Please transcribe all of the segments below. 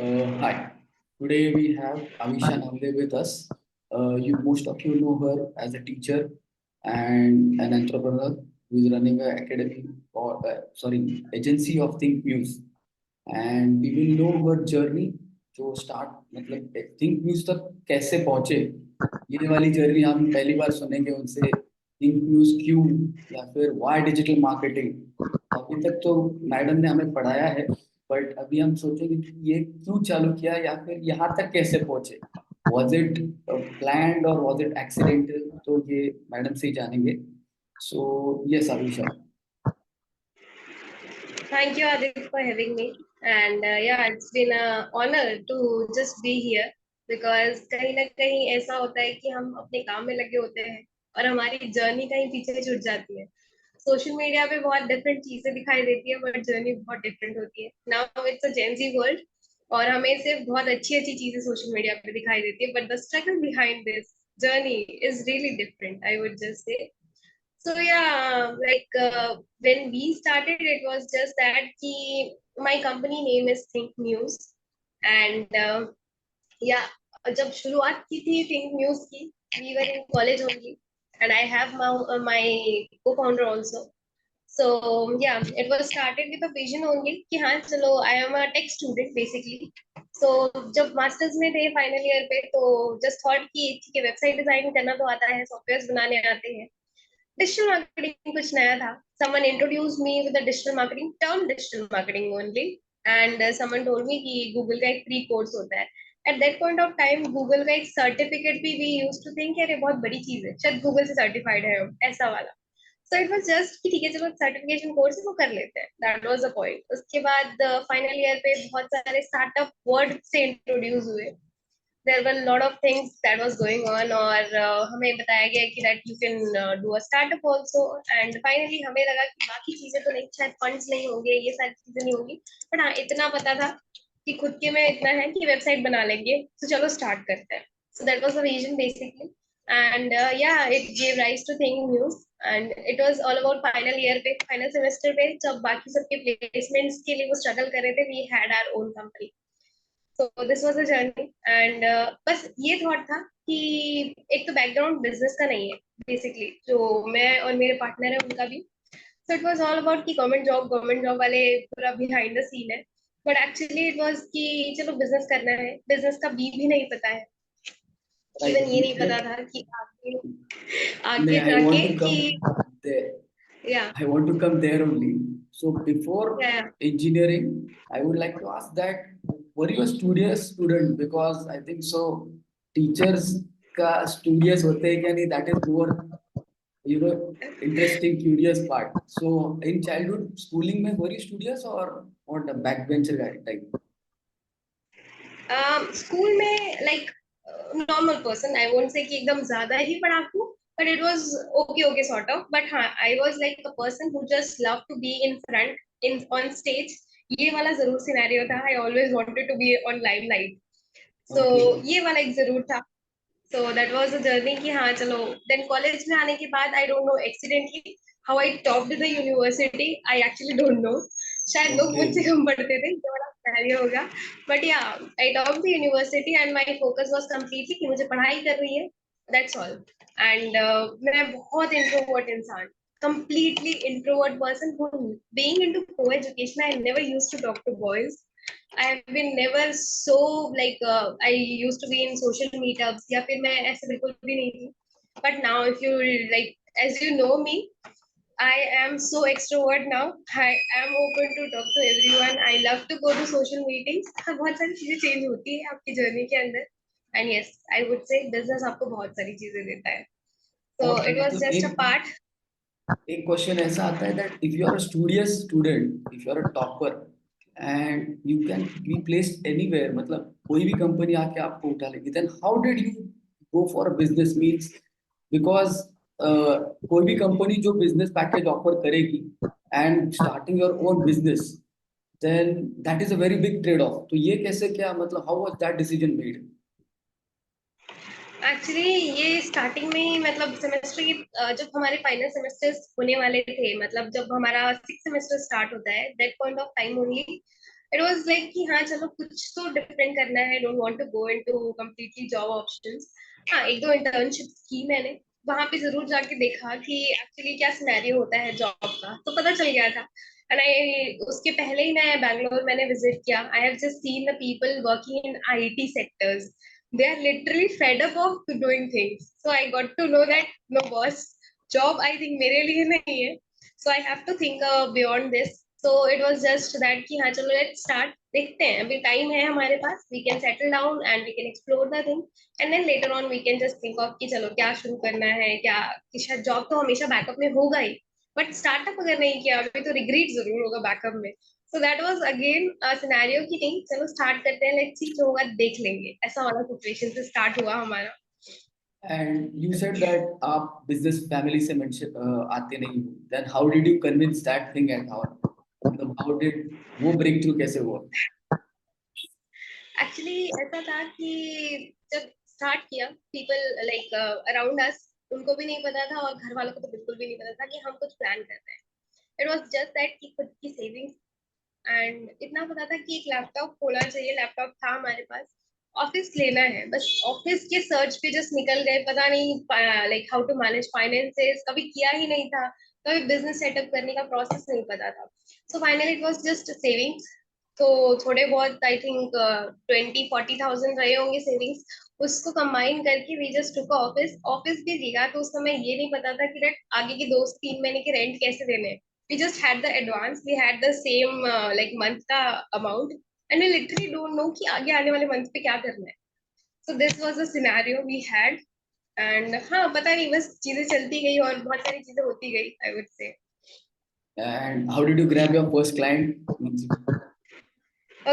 Hi. Today we have Avisha Namdeo with us. Most of you know her as a teacher and an entrepreneur who is running an academy or agency of Think News. And we will know her journey जो start मतलब think news तक कैसे पहुंचे, ये वाली journey हम पहली बार सुनेंगे उनसे। थिंक न्यूज क्यों या फिर व्हाई डिजिटल मार्केटिंग, अभी तक तो मैडम ने हमें पढ़ाया है, बट अभी हम सोचेंगे कि ये क्यों चालू किया या फिर यहाँ तक कैसे पहुंचे। वॉज इट प्लान्ड और वॉज इट एक्सीडेंटल, तो ये मैडम से ही जानेंगे। So yes Abhisha. Thank you, Adit, for having me. And yeah, it's been an honor to just be here because कहीं ना कहीं ऐसा होता है कि हम अपने काम में लगे होते हैं और हमारी जर्नी कहीं पीछे छूट जाती है। सोशल मीडिया पे बहुत डिफरेंट चीजें दिखाई देती है बट जर्नी बहुत डिफरेंट होती है। Now it's a Gen Z world और हमें सिर्फ बहुत अच्छी अच्छी चीजें सोशल मीडिया पे दिखाई देती है but the struggle behind this journey is really different, I would just say. So yeah, when we started, it was just that my company name is Think News, and yeah, जब शुरुआत की थी Think News की, we were in college only, and I have my co-founder also. So yeah, it was started with a vision only कि हाँ चलो, I am a tech student basically. So जब masters में थे फाइनल ईयर पे तो just thought कि ठीक है, वेबसाइट डिजाइन करना तो आता है, सॉफ्टवेयर बनाने आते हैं, digital marketing कुछ नया था. Someone introduced me with the digital marketing term, digital marketing only, and someone told me कि Google का एक free course होता है. At that point of time, Google का एक सर्टिफिकेट भी we used to think यार ये बहुत बड़ी चीज है, शायद Google से सर्टिफाइड है हम, ऐसा वाला. So it was just कि ठीक है चलो सर्टिफिकेशन कोर्स है वो कर लेते हैं. That was the point. उसके बाद फाइनल ईयर पे बहुत सारे स्टार्टअप वर्ड से इंट्रोड्यूस हुए. There were a lot of things that was going on और हमें बताया गया कि that you can do a startup also, and finally हमें लगा कि बाकी चीजें तो नहीं, शायद फंड्स नहीं होंगे, ये सारी चीजें नहीं होंगी, बट हाँ इतना पता था कि खुद के में इतना है कि वेबसाइट बना लेंगे, तो चलो स्टार्ट करते हैं. So that was the vision basically, and yeah, it gave rise to Think News, and it was all about final year पे, final semester पे जब बाकी सबके placements के लिए वो struggle कर रहे थे, we had our own company. So this was a journey and बस ये थॉट था कि एक तो बैकग्राउंड बिजनेस का नहीं है बेसिकली, जो मैं और मेरे पार्टनर है उनका भी. सो इट वाज ऑल अबाउट कि गवर्नमेंट जॉब वाले पूरा बिहाइंड द सीन है, बट एक्चुअली इट वाज कि चलो बिजनेस करना है, बिजनेस का बी भी नहीं पता है, राइट, इवन ये नहीं पता था कि आगे नहीं, आगे आई वांट जाके टू कि कम देयर। या I want to come there only. So before या engineering, I would like to ask that were you a studious student? Because I think so teachers का studious होते हैं क्या नहीं, that is more, you know, interesting curious part. So in childhood schooling में were you studious or what, a backbencher guy type? School में like normal person, I won't say कि एकदम ज्यादा ही पढ़ाकू, but it was okay okay sort of. But हाँ, I was like a person who just love to be in front, in on stage. ये वाला जरूर सिनेरियो था, I always wanted to be on limelight. So Okay. ये वाला एक जरूर था. So that was a journey कि हाँ चलो. देन कॉलेज में आने के बाद आई don't no accidentally how I topped the university, I actually don't know. शायद लोग मुझसे Okay. कम पढ़ते थे, ये बड़ा सिनेरियो होगा. But yeah, I topped the university and my focus was completely कि मुझे पढ़ाई कर रही है, दैट्स ऑल. एंड मैं बहुत इंट्रोवर्ट इंसान, completely introvert person who being into co-education, I never used to talk to boys. I've been never so like I used to be in social meetups या फिर मैं ऐसे बिल्कुल भी नहीं थी. But now if you like, as you know me, I am so extrovert now. I am open to talk to everyone. I love to go to social meetings. बहुत सारी चीजें चेंज होती है आपकी जर्नी के अंदर. And yes, I would say business आपको बहुत सारी चीजें देता है. So और it was मतलब just a एक part. एक क्वेश्चन ऐसा आता है that if you are a studious student, if you are a topper and you can be placed anywhere, मतलब कोई भी कंपनी आके आपको उठा लेगी, then how did you go for a business means? Because कोई भी कंपनी जो बिजनेस पैकेज ऑफर करेगी and starting your own business, then that is a very big trade off. तो ये कैसे, क्या मतलब, how was that decision made? Actually ये स्टार्टिंग में ही, मतलब सेमेस्टर की जब हमारे फाइनल सेमेस्टर्स होने वाले थे, मतलब जब हमारा सिक्स सेमेस्टर स्टार्ट होता है, that point of time only it was like कि हाँ चलो कुछ तो डिफरेंट करना है, don't want to go into completely job options. हाँ एक दो इंटर्नशिप की मैंने, वहां पे जरूर जाके देखा कि एक्चुअली क्या सिनेरियो होता है जॉब का, तो पता चल गया था। एंड आई उसके पहले ही मैं बैंगलोर मैंने विजिट किया, I have just seen the people working in IT sectors, they are literally fed up of doing things, so I got to know that no boss, job I think मेरे लिए नहीं है, so I have to think beyond this. So it was just that कि हाँ चलो let's start, देखते हैं अभी टाइम है हमारे पास, we can settle down and we can explore the thing, and then later on we can just think of कि चलो क्या शुरू करना है क्या, कि शायद जॉब तो हमेशा बैकअप में होगा ही, बट स्टार्टअप अगर नहीं किया अभी तो रिग्रेट जरूर होगा बैकअप में। सो दैट वाज अगेन सिनेरियो कि नहीं चलो स्टार्ट करते हैं, लेट्स सी जो होगा देख लेंगे, ऐसा वाला सिचुएशन से स्टार्ट हुआ हमारा। And you said that आप business family से आते नहीं हो, then how did you convince that thing at how, मतलब how did वो breakthrough कैसे हुआ? एक्चुअली ऐसा था कि जब स्टार्ट किया, पीपल लाइक अराउंड अस, उनको भी नहीं पता था और घर वालों को तो बिल्कुल भी नहीं पता था कि हम कुछ प्लान कर रहे हैं। इट वाज जस्ट दैट कि खुद की सेविंग्स, एंड इतना पता था कि एक लैपटॉप होना चाहिए, लैपटॉप था हमारे पास, ऑफिस लेना है, बस ऑफिस के सर्च पे जस्ट निकल गए, पता नहीं like how to manage finances, कभी किया ही नहीं था, कभी बिजनेस सेटअप करने का प्रोसेस नहीं पता था। So finally it was just savings, तो थोड़े बहुत आई थिंक 20-40,000 रहे होंगे सेविंग्स, उसको कंबाइन करके we just took office, office भी लिया तो उस समय ये नहीं पता था कि आगे के 2-3 महीने के रेंट कैसे देने हैं। We just had the advance, we had the same like month का amount, and we literally don't know कि आगे आने वाले मंथ पे क्या करना है। So this was the scenario we had, and हाँ पता नहीं बस चीजें चलती गई और बहुत सारी चीजें होती गई, I would say. And how did you grab your first client?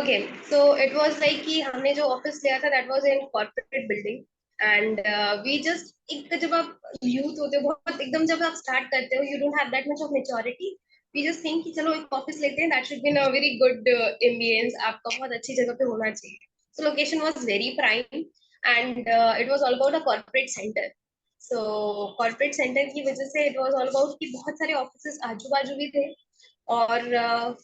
Okay, so it was like कि हमने जो ऑफिस लिया था that was in corporate building, and we just एक, जब आप यूथ होते हो बहुत एकदम, जब आप स्टार्ट करते हो you don't have that much of maturity, we just think कि चलो एक ऑफिस लेते हैं, that should be in a very good ambience, आपका बहुत अच्छी जगह पे होना चाहिए। So location was very prime, and it was all about a corporate centre. So corporate centre की वजह से इट वाज ऑल अबाउट कि बहुत सारे ऑफिसेस आजू बाजू भी थे, और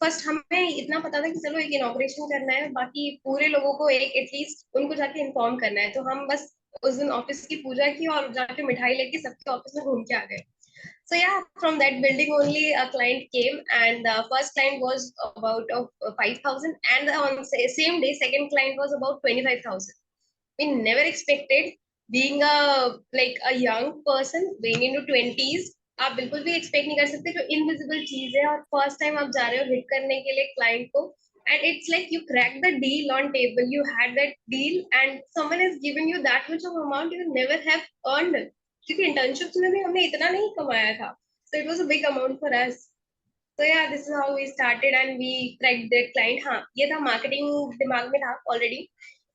फर्स्ट हमें इतना पता था कि चलो एक इनॉग्रेशन करना है, बाकी पूरे लोगों को एक एटलीस्ट उनको जाके इन्फॉर्म करना है, तो हम बस उस दिन ऑफिस की पूजा की और जाके मिठाई लेके सबके ऑफिस में घूम के आ गए। So yeah, from that building only a client came, and the first client was about 5,000, and on same day second client was about 25,000. We never expected, being a like a young person being into 20s, आप बिल्कुल भी expect नहीं कर सकते, जो invisible चीज है और फर्स्ट टाइम आप जा रहे हो हिट करने के लिए क्लाइंट को, and it's like you crack the deal on table, you had that deal and someone has given you that much of amount you never have earned, क्योंकि इंटर्नशिप्स में भी हमने इतना नहीं कमाया था, so it was a big amount for us. So yeah, this is how we started and we cracked the client. हाँ ये था, मार्केटिंग दिमाग में था ऑलरेडी,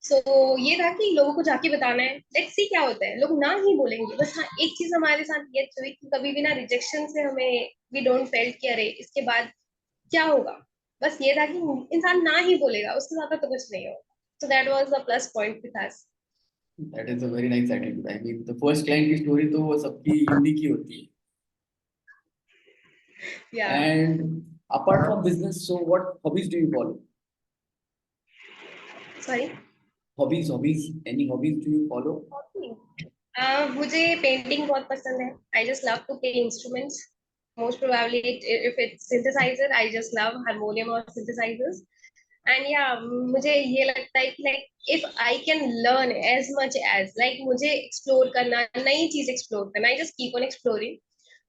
सो ये था कि लोगों को जाके बताना है, लेट्स सी क्या होता है, लोग ना ही बोलेंगे बस। हाँ एक चीज हमारे साथ ये हुई कि कभी भी ना रिजेक्शन से हमें, वी डोंट फेल्ट कि अरे इसके बाद क्या होगा, बस ये था कि इंसान ना ही बोलेगा, उसके ज्यादा तो कुछ नहीं होगा। सो that was the plus point with us. That is a very nice attitude. I mean, the first client की story तो वो सबकी यूनिक ही होती है. या And apart from business, so what hobbies do you follow? सॉरी, Hobbies. Any hobbies do you follow? मुझे painting बहुत पसंद है, I just love to play instruments, most probably if it's synthesizer, I just love harmonium और synthesizers. And yeah मुझे ये लगता है कि like if I can learn as much as like, मुझे एक्सप्लोर करना, नई चीज एक्सप्लोर करना, I just keep on exploring.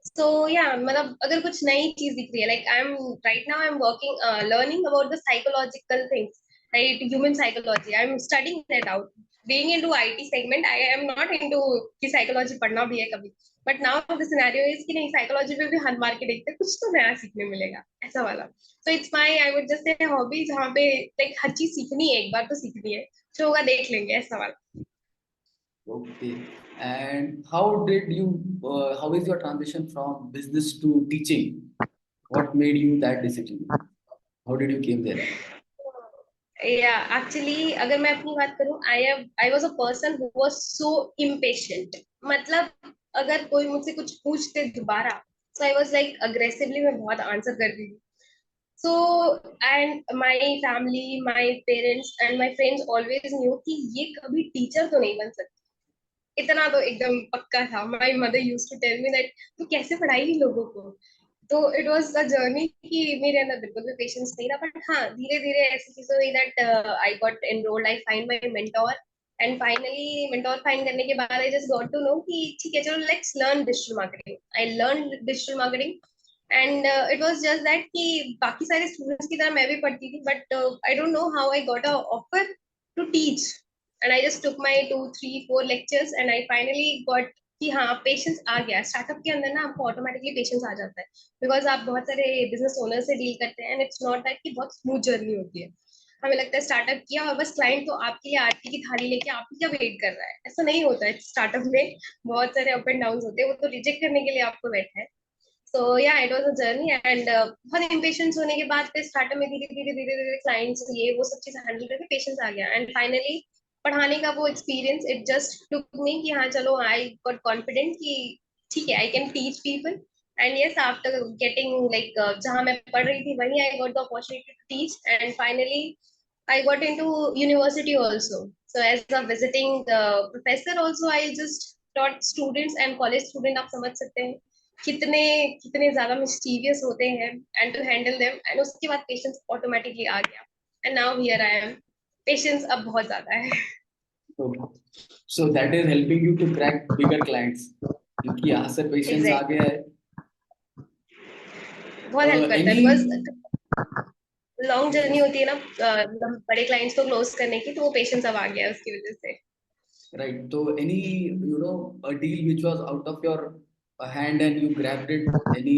So yeah मतलब अगर कुछ नई चीज दिख रही है, like I M right now I am working learning about the psychological things, right, human psychology, I am studying that out, being into IT segment, I am not into कि psychology पढ़ना भी है कभी, but now the scenario is कि नहीं, psychology में भी हाथ मार के देखते हैं, कुछ तो नया सीखने मिलेगा, ऐसा वाला। So it's my, I would just से हॉबी, जहाँ पे लाइक हर चीज सीखनी है, एक बार तो सीखनी है, जो होगा देख लेंगे, ऐसा वाला। Okay. And how is your transition from business to teaching? What made you that decision? How did you came there? या एक्चुअली अगर मैं अपनी बात करूं, I was a person who was so impatient, मतलब अगर कोई मुझसे कुछ पूछते दोबारा, सो आई वाज लाइक अग्रेसिवली मैं बहुत आंसर कर दी। So and my family, my parents and my friends always knew कि ये कभी टीचर तो नहीं बन सकती, इतना तो एकदम पक्का था. My mother used to tell me that तू कैसे पढ़ाई लोगों को. तो इट वाज अ जर्नी कि मेरे अंदर बिल्कुल भी पेशेंस नहीं था, बट हाँ धीरे धीरे ऐसी चीजें हुई that I got enrolled, I find my mentor. And finally mentor find करने के बाद I just got to know कि ठीक है चलो let's learn digital marketing. I learn digital marketing. And it was just that कि बाकी सारे स्टूडेंट्स की तरह मैं भी पढ़ती थी, but I don't know how I got a offer to teach. And I just took my 2 3 4 lectures and I finally got कि हाँ पेशेंस आ गया. स्टार्टअप के अंदर ना आपको ऑटोमेटिकली पेशेंस आ जाता है, बिकॉज आप बहुत सारे बिजनेस ओनर से डील करते हैं एंड इट्स नॉट दैट कि बहुत स्मूथ जर्नी होती है. हमें लगता है स्टार्टअप किया और बस क्लाइंट तो आपके लिए आरती की थाली लेके आपकी क्या वेट कर रहा है. ऐसा नहीं होता है स्टार्टअप में. बहुत सारे अप एंड डाउन होते हैं, वो तो रिजेक्ट करने के लिए आपको बैठा है. सो या it was a journey. And बहुत इम्पेशेंस होने के बाद फिर स्टार्टअप में धीरे धीरे धीरे धीरे क्लाइंट्स ये वो सब चीजें हैंडल करके पेशेंस आ गया. एंड फाइनली पढ़ाने का वो experience it just took me कि हाँ चलो आई गॉट कॉन्फिडेंट कि ठीक है I can teach people. And yes after getting like जहाँ मैं पढ़ रही थी वहीं I got the opportunity to teach. And finally I got into university also. So as a visiting professor also, I just taught students and college student. आप समझ सकते हैं कितने कितने ज्यादा मिस्टीरियस होते हैं and to handle them. And उसके बाद पेशेंस ऑटोमेटिकली आ गया. And now here I am. Patience अब बहुत ज्यादा है. Okay. So that is helping you to crack bigger clients. क्योंकि यहाँ से पेशेंस आ एग्जैक्टली गया है. बहुत हेल्प करता है because Any long yes journey yes होती है ना बड़े क्लाइंट्स को क्लोज करने की, तो वो पेशेंस अब आ गया है उसकी वजह से. right. So any a deal which was out of your hand and you grabbed it. Any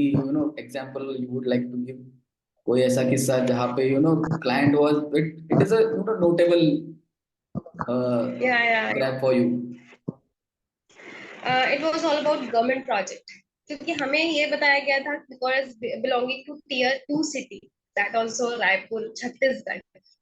example you would like to give? कोई ऐसा किस्सा जहाँ पे client was it is a notable या grab for you. It was all about government project. क्योंकि हमें ये बताया गया था because belonging to tier 2 city, that also Raipur Chhattisgarh.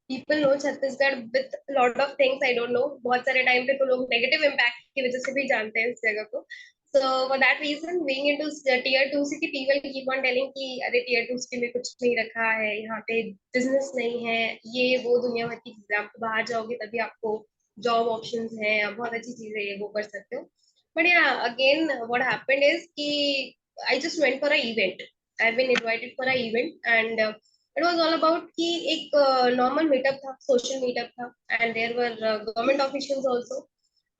People know Chhattisgarh with lot of things. I don't know, बहुत सारे time पे तो लोग नेगेटिव इम्पैक्ट की वजह से भी जानते हैं इस जगह को. So for that reason, being into tier 2 city, people keep on telling कि अरे tier 2 city में कुछ नहीं रखा है, यहाँ पे बिजनेस नहीं है, ये वो दुनिया भर की चीजें. आप बाहर जाओगे तभी आपको जॉब ऑप्शंस हैं, आप बहुत अच्छी चीजें ये वो कर सकते हो. But yeah, again, what happened is कि I just went for a event. I've been invited for a event and it was all about कि एक normal meetup था, social meetup था, and there were government officials also.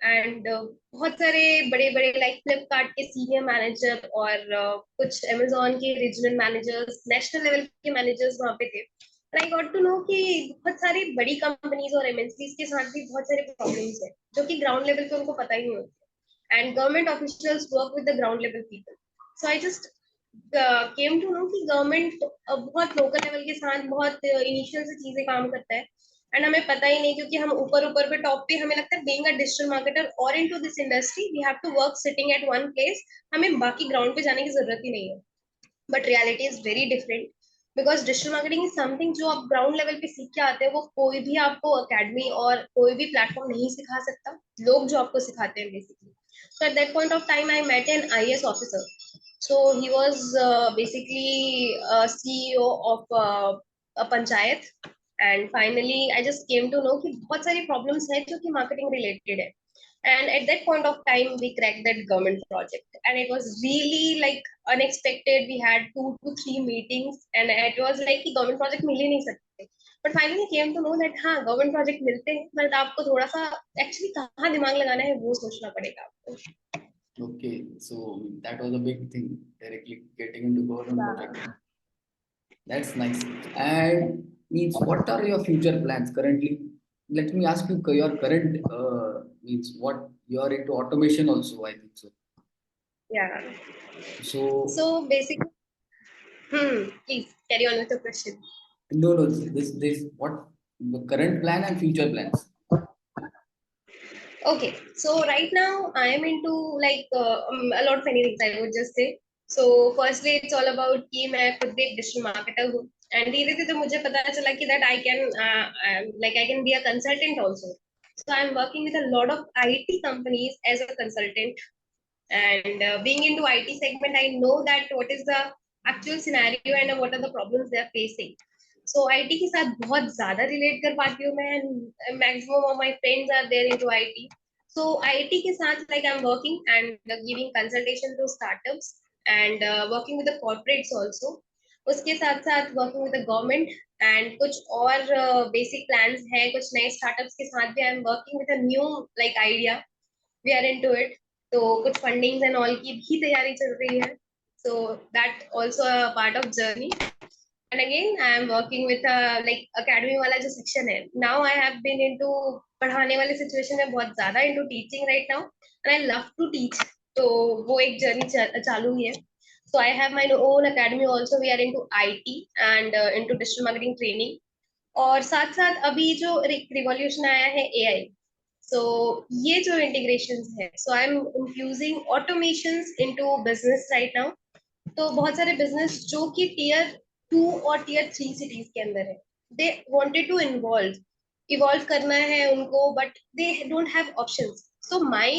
And बहुत सारे बड़े बड़े like Flipkart के सीनियर मैनेजर और कुछ अमेजोन के रीजनल मैनेजर्स, नेशनल लेवल के मैनेजर्स वहाँ पे थे. आई गॉट टू नो कि बहुत सारी बड़ी कंपनीज और एमएनसीज के साथ भी बहुत सारे प्रॉब्लम्स हैं जो कि ग्राउंड लेवल पे उनको पता ही नहीं होता. And government officials work with the ground level people. So I just came to know कि गवर्नमेंट बहुत लोकल लेवल के साथ बहुत इनिशियल से चीजें काम करता है. एंड हमें पता ही नहीं, क्योंकि हम ऊपर ऊपर पे टॉप पे हमें लगता है बीइंग अ डिजिटल मार्केटर और into this industry we have to work sitting at one place. हमें बाकी ग्राउंड पे जाने की जरूरत ही नहीं है. But reality is very different, because digital marketing is something जो आप ग्राउंड लेवल पे सीख के आते हैं वो कोई भी आपको अकेडमी और कोई भी प्लेटफॉर्म नहीं सिखा सकता. लोग जो आपको सिखाते हैं basically. So at that point of time, I met an IAS officer. So he was basically a CEO of a panchayat. And finally, I just came to know कि बहुत सारी problems हैं जो कि marketing related है. And at that point of time, we cracked that government project, and it was really like unexpected. We had 2 to 3 meetings, and it was like कि government project मिल ही नहीं सकते. But finally came to know that हाँ government project मिलते हैं, but आपको थोड़ा सा actually कहाँ दिमाग लगाना है वो सोचना पड़ेगा आपको. Okay, so that was a big thing, directly getting into government project. That's nice. And means what are your future plans currently? Let me ask you your current means what you are into automation also, I think so. Yeah. So So basically, please carry on with the question. no, this what the current plan and future plans. Okay, so right now I am into like a lot of many things I would just say. So firstly, it's all about कि मैं खुद भी एक digital marketer हूँ, and धीरे धीरे मुझे पता चला कि that I can like I can be a consultant also. So I'm working with a lot of IT companies as a consultant, and being into IT segment, I know that what is the actual scenario and what are the problems they are facing. So IT के साथ बहुत ज्यादा relate कर पाती हूँ मैं, maximum of my friends are there into IT. So IT के साथ like I am working and giving consultation to startups and working with the corporates also. उसके साथ साथ working with the government and कुछ और बेसिक प्लान्स हैं कुछ नए स्टार्टअप्स के साथ भी. I am working with a new like idea, we are into it. तो कुछ फंडिंग्स एंड ऑल की भी तैयारी चल रही है. So that also a part of journey. And again I am working with like academy वाला जो section है. Now I have been into पढ़ाने वाले situation में बहुत ज्यादा into teaching right now and I love to teach. तो वो एक जर्नी चालू ही है. So I have my own academy also. We are into IT and into digital marketing training. और साथ साथ अभी जो रिवॉल्यूशन आया है एआई. सो ये जो इंटीग्रेशन है, so I am infusing automations into business right now. तो बहुत सारे बिजनेस जो कि टियर 2 और टियर 3 सिटीज के अंदर है, दे वांटेड टू इवॉल्व करना है उनको, but they don't have options. So my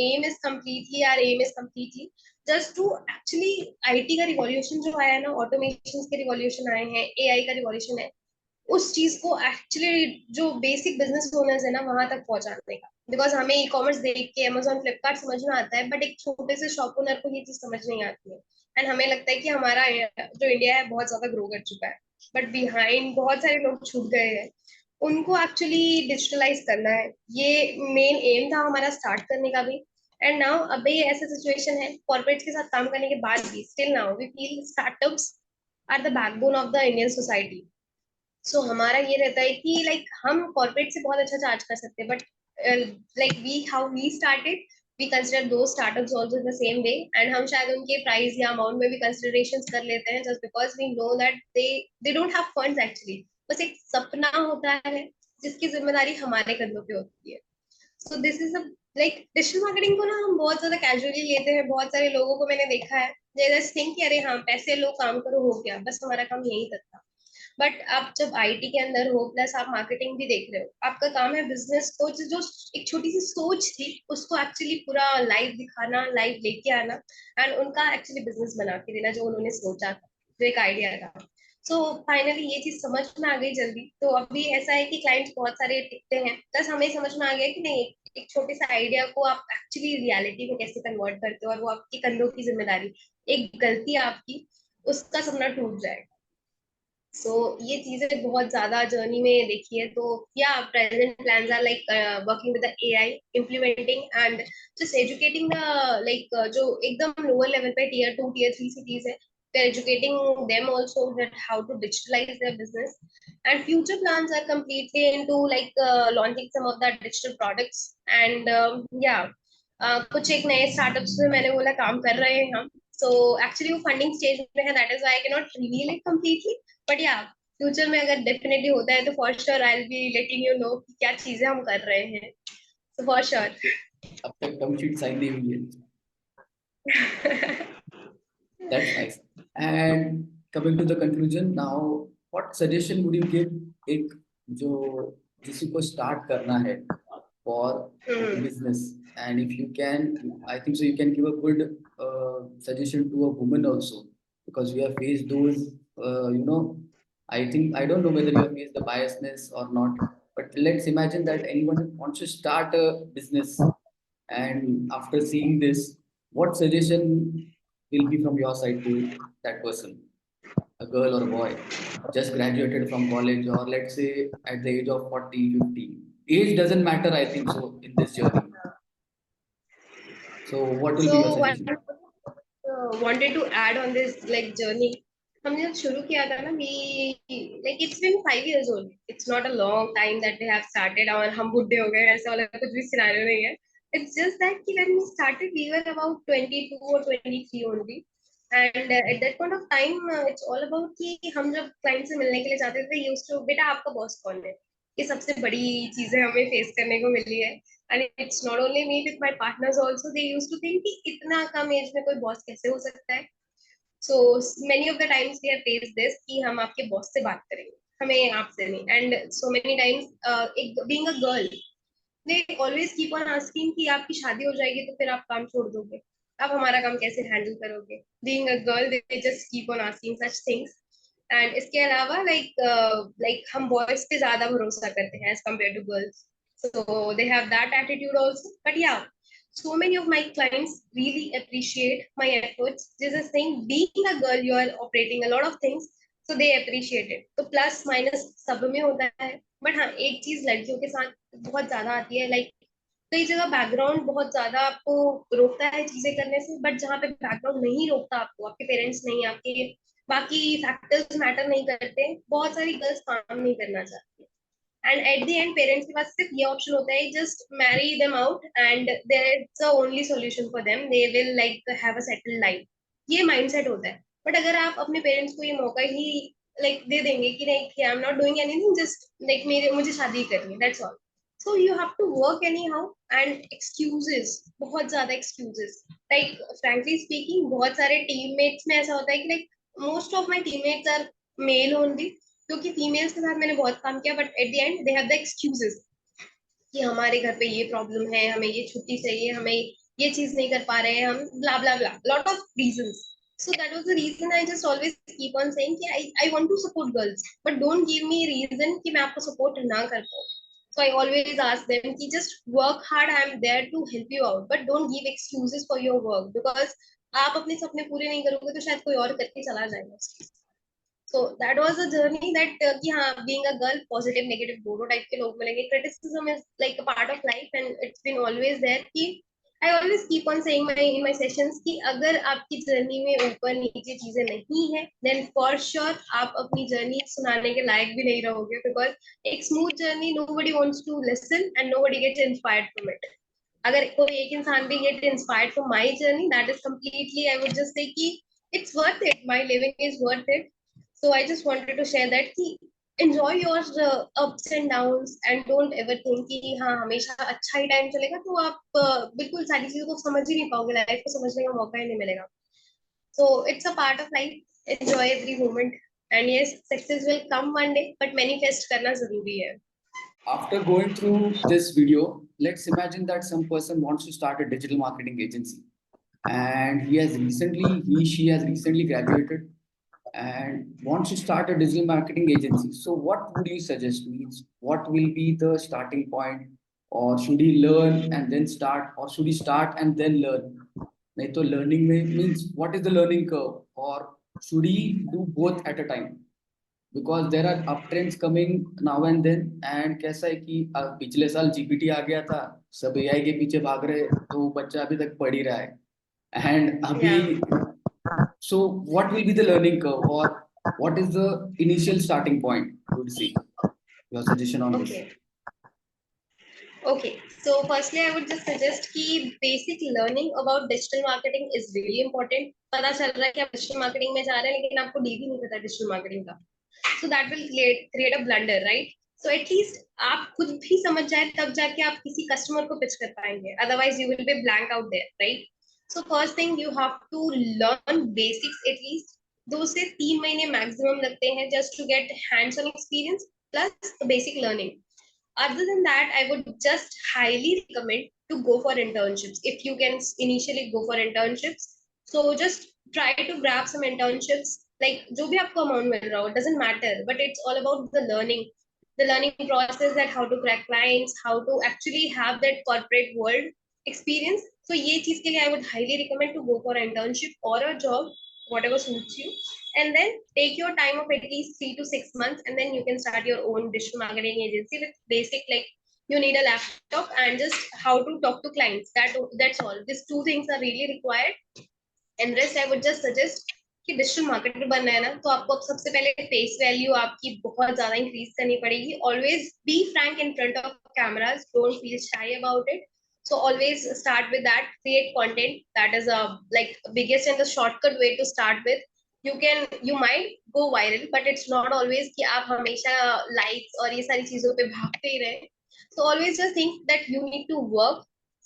aim is completely just to actually IT का रिवॉल्यूशन जो आया है ना, ऑटोमेशन के रिवॉल्यूशन आए हैं, एआई का रिवॉल्यूशन है, उस चीज को एक्चुअली जो बेसिक बिजनेस ओनर्स है ना वहां तक पहुंचाने का. बिकॉज हमें ई कॉमर्स देख के अमेजोन फ्लिपकार्ट समझ में आता है, बट एक छोटे से शॉप ओनर को ये चीज समझ नहीं आती है. एंड हमें लगता है कि हमारा जो इंडिया है बहुत ज्यादा ग्रो कर चुका है, बट बिहाइंड बहुत सारे लोग छूट गए हैं. उनको एक्चुअली डिजिटलाइज करना है, ये मेन एम था हमारा स्टार्ट करने का भी. एंड नाउ अभी ऐसा सिचुएशन है, कॉर्पोरेट्स के साथ काम करने के बाद भी still now we feel startups are the backbone of the Indian society. So हमारा ये रहता है कि लाइक हम कॉर्पोरेट से बहुत अच्छा चार्ज कर सकते हैं, but like we how we started, we consider though startups also the same way. And हम शायद उनके प्राइस या अमाउंट में भी कंसिडरेशंस कर लेते हैं just because we know that they don't have funds actually. बस एक सपना होता है जिसकी जिम्मेदारी हमारे कंधों पे होती है. सो this is like digital marketing को ना हम बहुत ज्यादा कैजुअली लेते हैं. बहुत सारे लोगों को मैंने देखा है, दे जस्ट थिंक कि अरे हाँ पैसे लो काम करो हो गया, बस हमारा काम यही तक था. बट आप जब आईटी के अंदर हो प्लस आप मार्केटिंग भी देख रहे हो, आपका काम है बिजनेस को जो एक छोटी सी सोच थी उसको एक्चुअली पूरा लाइव दिखाना, लाइव लेके आना एंड उनका एक्चुअली बिजनेस बना के देना जो उन्होंने सोचा था, जो एक आइडिया था. सो फाइनली ये चीज समझ में आ गई जल्दी. तो अभी ऐसा है कि क्लाइंट्स बहुत सारे टिकते हैं, प्लस हमें समझ में आ गया कि नहीं, एक छोटे से आइडिया को आप एक्चुअली रियलिटी में कैसे कन्वर्ट करते हो और वो आपकी कंधों की जिम्मेदारी. एक गलती आपकी, उसका सपना टूट जाएगा. सो ये चीजें बहुत ज्यादा जर्नी में देखी है. तो yeah present plans are like working with the AI, implementing and just educating the like जो एकदम लोअर लेवल पे टियर 2 टियर 3 सिटीज है, they're educating them also that how to digitalize their business. And future plans are completely into like launching some of that digital products. And yeah, कुछ एक नए startups में मैंने बोला काम कर रहे हैं हम. सो एक्चुअली वो फंडिंग स्टेज में है, that is why I can not reveal it completely. But या फ्यूचर में अगर डेफिनेटली होता है तो for sure I will be letting you know कि क्या चीजें हम कर रहे हैं. So for sure. अब तक टर्म शीट साइन नहीं हुई है. That's nice. And coming to the conclusion now, what suggestion would you give एक जो किसी को start करना है for any business, and if you can, I think so you can give a good suggestion to a woman also, because we have faced those, I think I don't know whether you have faced the biasness or not, but let's imagine that anyone wants to start a business, and after seeing this, what suggestion will be from your side to that person, a girl or a boy, just graduated from college, or let's say at the age of 40, 50. Age doesn't matter, I think so, in this journey. So, what will so be your suggestion? wanted to add on this like journey. हमने जब शुरू किया था ना, we like it's been 5 years old. It's not a long time that we have started और हम बुढ़े हो गए, ऐसा वाला कुछ भी सिनारियो नहीं है. It's just that कि when we started we were about 22 or 23 only. And at that point of time it's all about कि हम जब क्लाइंट से मिलने के लिए जाते थे, यूज्ड टू बेटा आपका बॉस कौन है. ये सबसे बड़ी चीजें हमें फेस करने को मिली है. And it's not only me, with my partners also, they used to think कि इतना कम एज में कोई बॉस कैसे हो सकता है. So many of the times we have faced this कि हम आपके बॉस से बात करेंगे, हमें आपसे नहीं. And so many times एक being a girl, they always keep on asking कि आपकी शादी हो जाएगी तो फिर आप काम छोड़ दोगे, आप हमारा काम कैसे हैंडल करोगे. Being a girl, they just keep on asking such things. And इसके अलावा लाइक हम बॉयज पे ज्यादा भरोसा करते हैं as compare to girls, so they have that attitude also. But yeah, so many of my clients really appreciate my efforts. This is saying, being a girl, you are operating a lot of things, so they appreciate it. तो plus minus सब में होता है, but हाँ एक चीज लड़कियों के साथ बहुत ज्यादा आती है, लाइक कई जगह बैकग्राउंड बहुत ज्यादा आपको रोकता है चीजें करने से, बट जहाँ पे बैकग्राउंड नहीं रोकता आपको, आपके पेरेंट्स नहीं, आपके बाकी फैक्टर्स मैटर नहीं करते, बहुत सारी गर्ल्स काम नहीं करना चाहती। And at the end parents के पास सिर्फ ये ऑप्शन होता है, just marry them out and there is the only solution for them, they will like have a settled life, ये माइंडसेट होता है। बट अगर आप अपने पेरेंट्स को ये मौका ही लाइक दे देंगे कि नहीं, I am not doing anything, just like मेरे मुझे शादी करनी है, that's all, so you have to work anyhow. And excuses, बहुत ज्यादा एक्सक्यूजेस, लाइक फ्रैंकली स्पीकिंग बहुत सारे टीममेट्स में ऐसा होता है कि like most of my teammates are male only, क्योंकि फीमेल्स के साथ मैंने बहुत काम किया, but at the end they have the excuses कि हमारे घर पे ये प्रॉब्लम है, हमें ये छुट्टी चाहिए, हमें ये चीज नहीं कर पा रहे हैं हम, blah blah blah, lot of reasons. So that was the reason I just always keep on saying कि I want to support girls, but don't give me reason कि मैं आपको support ना कर पाऊँ. So I always ask them कि just work hard, I am there to help you out, but don't give excuses for your work, because आप अपने सपने पूरे नहीं करोगे तो शायद कोई और करके चला जाएगा। So that was a journey that कि हाँ, being a girl, positive negative दोनों टाइप के लोग मिलेंगे, criticism is like a part of life and it's been always there कि I always keep on saying my in my sessions कि अगर आपकी जर्नी में ऊपर नीचे चीजें नहीं है, देन फॉर श्योर आप अपनी जर्नी सुनाने के लायक भी नहीं रहोगे, बिकॉज एक smooth journey nobody wants to listen and nobody gets inspired from it. अगर कोई एक इंसान भी get inspired from my journey, that is completely, I would just say कि it's worth it, my living is worth it. So I just wanted to share that कि enjoy your ups and downs and don't ever think कि हाँ हमेशा अच्छा ही time चलेगा, तो आप बिल्कुल सारी चीजों को समझ ही नहीं पाओगे, लाइफ को समझने का मौका ही नहीं मिलेगा। So it's a part of life, enjoy every moment, and yes, success will come one day, but manifest करना जरूरी है। After going through this video, let's imagine that some person wants to start a digital marketing agency, and she has recently graduated and wants to start a digital marketing agency. So what would you suggest? Means what will be the starting point, or should he learn and then start, or should he start and then learn? नहीं तो learning में means what is the learning curve, or should he do both at a time? Because there are uptrends coming now and then, and कैसा है कि पिछले साल GPT आ गया था, सब एआई के पीछे भाग रहे, तो बच्चा अभी तक पढ़ ही रहा है। एंड अभी Yeah. so what will be the learning curve, or what is the initial starting point? Would see your suggestion on this. Okay. Okay, so firstly, I would just suggest कि basic learning about digital marketing is really important. पता चल रहा है कि आप digital marketing में जा रहे हैं, लेकिन आपको D भी नहीं पता digital marketing का, so that will create a blunder, right? So at least आप खुद भी समझ जाए, तब जाके आप किसी customer को pitch कर पाएंगे, otherwise you will be blank out there, right? So first thing, you have to learn basics at least. 2 से 3 महीने maximum लगते हैं just to get hands-on experience plus the basic learning. Other than that, I would just highly recommend to go for internships if you can initially go for internships. So just try to grab some internships, like जो भी आपको amount मिल रहा हो, it doesn't matter, but it's all about the learning process, that how to crack clients, how to actually have that corporate world experience. So ये चीज के लिए I would highly recommend to go for an internship or a job, whatever suits you, and then take your time of at least 3 to 6 months, and then you can start your own digital marketing agency with basic, like you need a laptop and just how to talk to clients, that's all. These two things are really required, and rest I would just suggest कि digital marketer बनना है ना, तो आपको अब सबसे पहले face value आपकी बहुत ज्यादा इंक्रीज करनी पड़ेगी। Always be frank in front of cameras, don't feel शाई about it. So always start with that, create content, that is a like biggest and the shortcut way to start with. You might go viral, but it's not always कि आप हमेशा likes और ये सारी चीजों पे भागते ही रहे। So always just think that you need to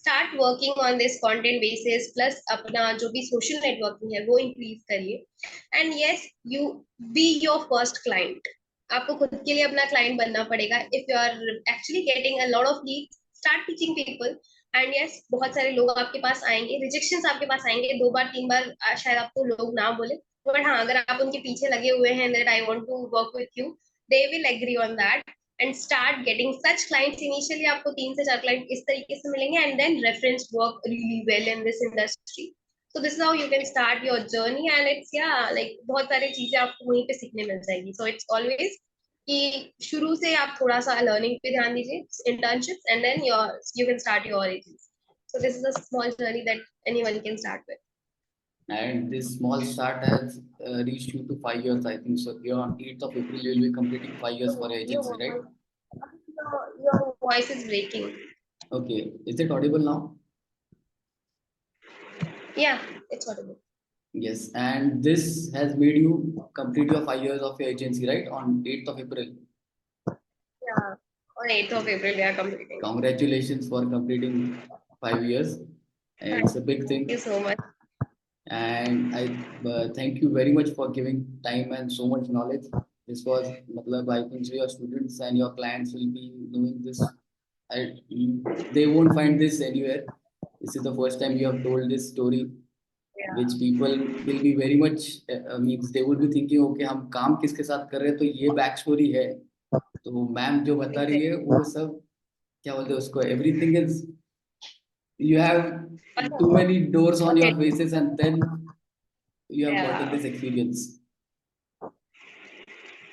start working on this content basis, plus अपना जो भी social networking है वो increase करिए, and yes, you be your first client. आपको खुद के लिए अपना client बनना पड़ेगा। If you are actually getting a lot of leads, start teaching people, and yes, बहुत सारे लोग आपके पास आएंगे, rejections आपके पास आएंगे, 2 बार 3 बार शायद आपको लोग ना बोले, बट हाँ, अगर आप उनके पीछे लगे हुए हैं that I want to work with you, they will agree on that and start getting such clients. Initially आपको 3 से 4 क्लाइंट इस तरीके से मिलेंगे and then reference work really well in this industry. So this is how you can start your journey and it's yeah like बहुत सारी चीजें आपको वहीं पे सीखने मिल जाएगी। सो इट्स ऑलवेज कि शुरू से आप थोड़ा सा लर्निंग पे ध्यान दीजिए, internships, and then your you can start your agency. So this is a small journey that anyone can start with. And this small start has reached you to 5 years, I think. So you're on 8th of April, you'll be completing 5 years for your agency, right? Your voice is breaking. Okay. Is it audible now? Yeah, it's audible. Yes. And this has made you complete your 5 years of your agency, right? On 8th of April. Yeah, on 8th of April, we are completing. Congratulations for completing 5 years. It's a big Thank you thing. so much. And I thank you very much for giving time and so much knowledge. This was, matlab, I think so your students and your clients will be knowing this. I, they won't find this anywhere. This is the first time you have told this story, which Yeah, people will be very much means they would be thinking, okay, हम काम किसके साथ कर रहे हैं तो ये back story है. तो मैम जो बता रही है exactly. वो सब क्या बोलते हैं उसको, everything is, you have too many doors on Okay. your faces and then you have gotten Yeah. this experience.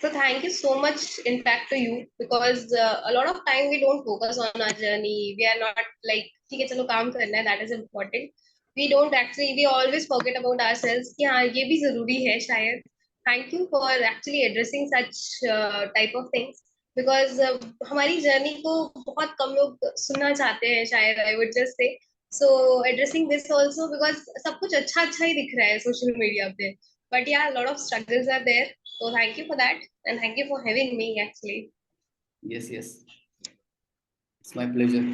So thank you so much, in fact, to you, because a lot of time we don't focus on our journey. We are not like, ठीक है चलो काम करना है, that is important. We don't actually, we always forget about ourselves कि हाँ ये भी जरूरी है शायद. Thank you for actually addressing such type of things, because हमारी जर्नी को बहुत कम लोग सुनना चाहते हैं शायद, I would just say. So addressing this also, because सब कुछ अच्छा अच्छा ही दिख रहा है सोशल मीडिया पे, but yeah, a lot of struggles are there. So thank you for that, and thank you for having me actually. Yes, yes, it's my pleasure.